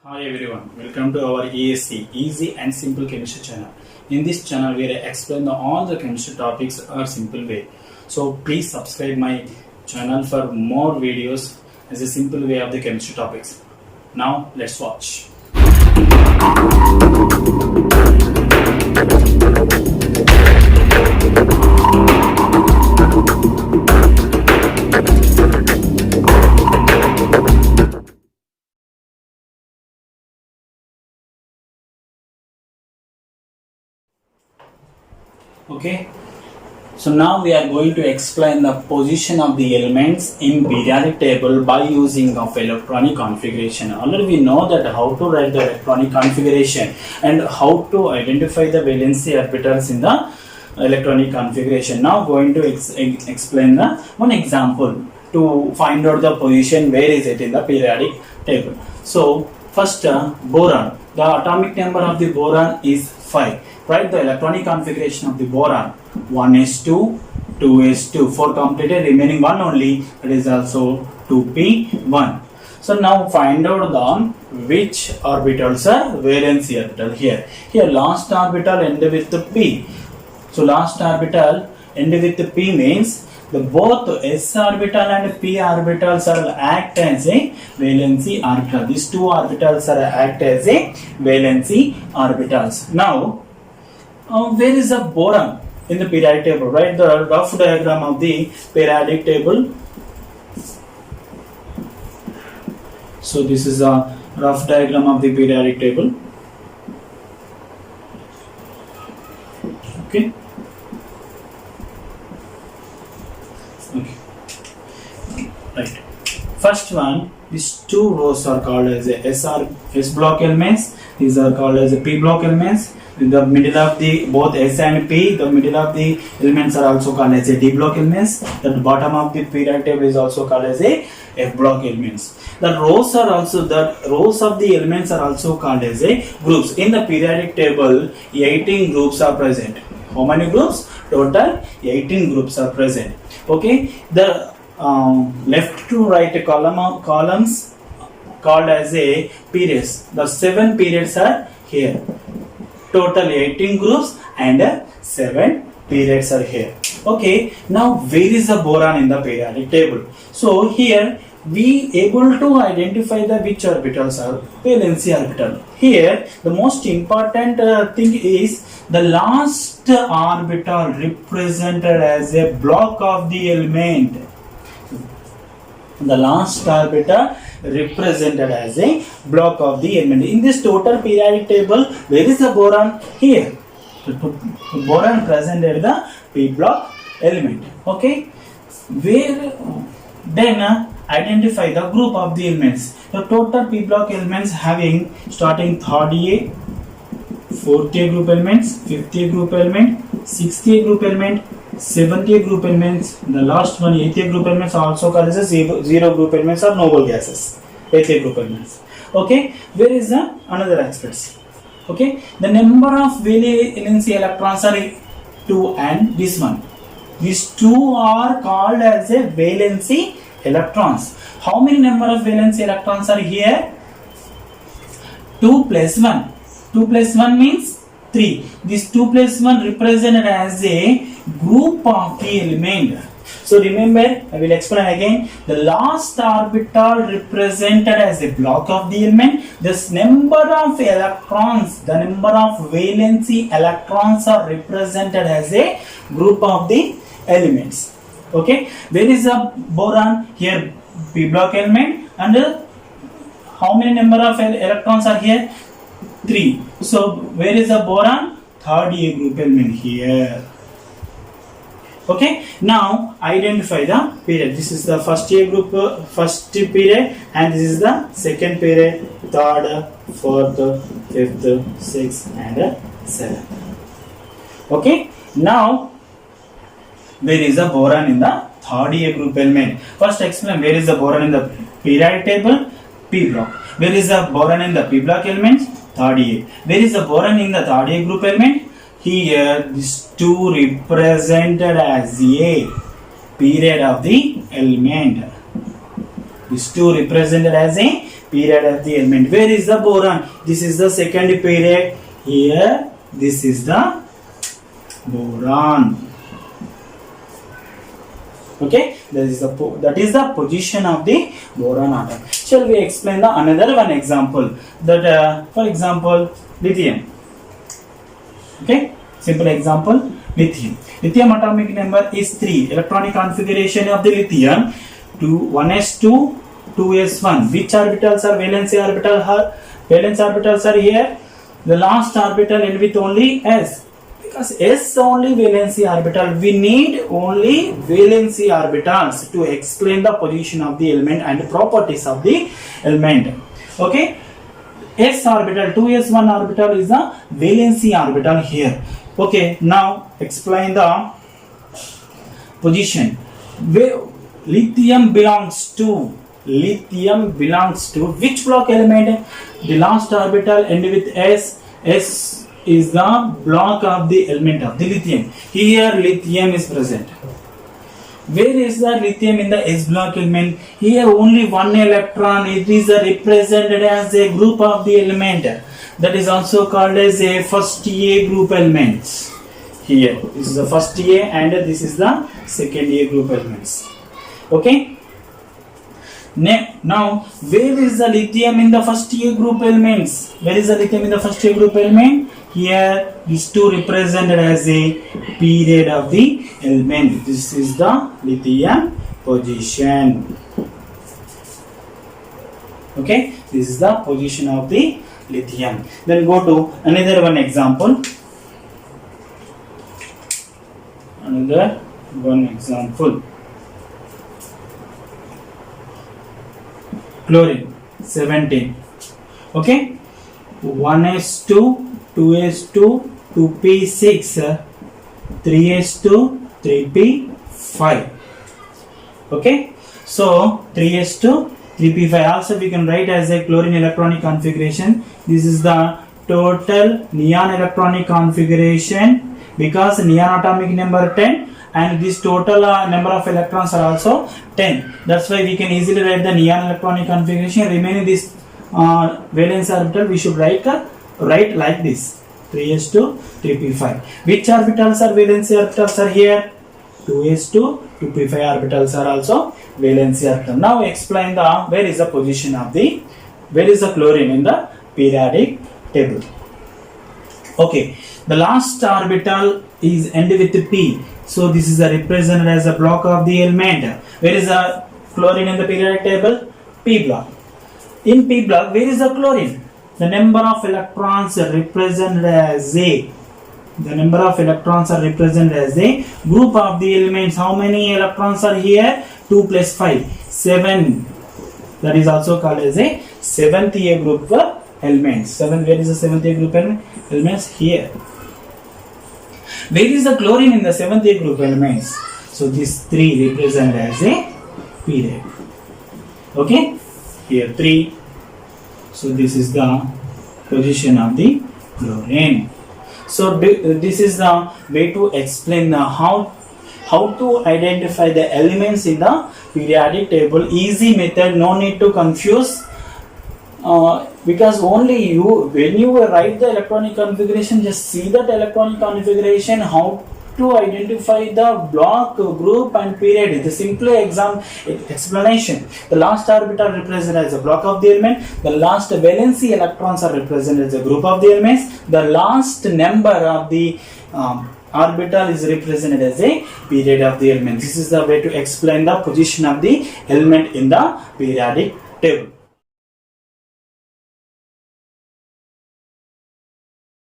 Hi everyone, welcome to our ESC Easy and Simple Chemistry channel. In this channel, we explain all the chemistry topics a simple way. So please subscribe my channel for more videos as a simple way of the chemistry topics. Now let's watch. Okay, so now we are going to explain the position of the elements in periodic table by using of electronic configuration. Already we know that how to write the electronic configuration and how to identify the valency orbitals in the electronic configuration. Now going to explain the one example to find out the position where is it in the periodic table. So first boron, the atomic number of the boron is 5. Write the electronic configuration of the boron 1s2, 2s2, 4 completed, remaining 1 only, that is also 2p1. So now find out on which orbitals are valency orbital here. Here last orbital end with the p. So last orbital end with the p means the both s orbital and p orbitals are act as a valency orbital. These two orbitals are act as a valency orbitals. Now where is the boron in the periodic table? Write the rough diagram of the periodic table. So this is a rough diagram of the periodic table. Okay. Right. First one, these two rows are called as a S block elements. These are called as a P block elements. In the middle of the both S and P, the middle of the elements are also called as a D block elements. The bottom of the periodic table is also called as a F block elements. The rows of the elements are also called as a groups. In the periodic table, 18 groups are present. How many groups? Total 18 groups are present. Okay. The left to right columns called as a periods. The 7 periods are here. Total 18 groups and 7 periods are here. Okay, now where is the boron in the periodic table? So here we able to identify the which orbitals are valency orbital. Here the most important thing is the last orbital represented as a block of the element. The last orbital represented as a block of the element. In this total periodic table, where is the boron? Here. The boron present at the P block element. Okay. Where then identify the group of the elements. The total P block elements having starting 3rd A, 4th A group elements, 5th A group element, 6th A group element, 7th A group elements, the last one 8th A group elements are also called as zero group elements or noble gases. 8th A group elements. Okay, where is the another aspects? Okay, the number of valency electrons are 2 and this one. These two are called as a valency electrons. How many number of valency electrons are here? 2 plus 1. 2 plus 1 means 3. This 2 plus 1 represented as a group of the element. So remember, I will explain again. The last orbital represented as a block of the element. This number of electrons, the number of valency electrons are represented as a group of the elements. Okay, where is the boron? Here P block element, and how many number of electrons are here? 3. So where is the boron? 3rd A group element here. Okay, now identify the period. This is the first A group, first period, and this is the second period, 3rd, 4th, 5th, 6th, and 7th. Okay, now where is the boron in the 3rd A group element? First explain where is the boron in the periodic table? P block. Where is the boron in the P block element? 3rd A. Where is the boron in the 3rd A group element? Here these two represented as a period of the element. These two represented as a period of the element. Where is the boron? This is the second period. Here, this is the boron. Okay, that is the position of the boron atom. Shall we explain the another one example? That for example, lithium. Okay, simple example, lithium. Lithium atomic number is 3. Electronic configuration of the lithium: 1s2, 2s1. Which orbitals are valency orbital? Valence orbitals are here. The last orbital end with only s. Because S only valency orbital, we need only valency orbitals to explain the position of the element and properties of the element. Okay, S orbital, 2s1 orbital is the valency orbital here. Okay, now explain the position. Lithium belongs to which block element? The last orbital end with S. S is the block of the element of the lithium. Here lithium is present. Where is the lithium in the S block element? Here only one electron. It is represented as a group of the element. That is also called as a first A group elements. Here this is the first A and this is the second A group elements. Okay. Now, where is the lithium in the first A group elements? Where is the lithium in the first A group element? Here, these two represented as a period of the element. This is the lithium position. Okay, this is the position of the lithium. Then go to another one example. Chlorine 17. Okay, 1s2, 2s2, 2p6, 3s2, 3p5. Okay, so 3s2, 3p5. Also we can write as a chlorine electronic configuration. This is the total neon electronic configuration because neon atomic number 10 and this total number of electrons are also 10. That's why we can easily write the neon electronic configuration. Remaining this valence orbital we should write like this: 3s2, 3p5. Which orbitals are valency orbitals are here? 2s2, 2p5 orbitals are also valency orbital. Now explain where is the position of where is the chlorine in the periodic table. Okay, the last orbital is end with p. So this is represented as a block of the element. Where is the chlorine in the periodic table? P block. In P block, where is the chlorine? The number of electrons are represented as a. The number of electrons are represented as a group of the elements. How many electrons are here? 2 plus 5, 7. That is also called as a 7th A group elements. 7. Where is the 7th A group elements? Here. Where is the chlorine in the 7th A group elements? So these 3 represent as a period. Okay, here 3. So this is the position of the chlorine. So this is the way to explain how to identify the elements in the periodic table. Easy method, no need to confuse. Because only when you write the electronic configuration, just see that electronic configuration, how to identify the block, group and period. The simple explanation. The last orbital represented as a block of the element. The last valency electrons are represented as a group of the elements. The last number of the orbital is represented as a period of the element. This is the way to explain the position of the element in the periodic table.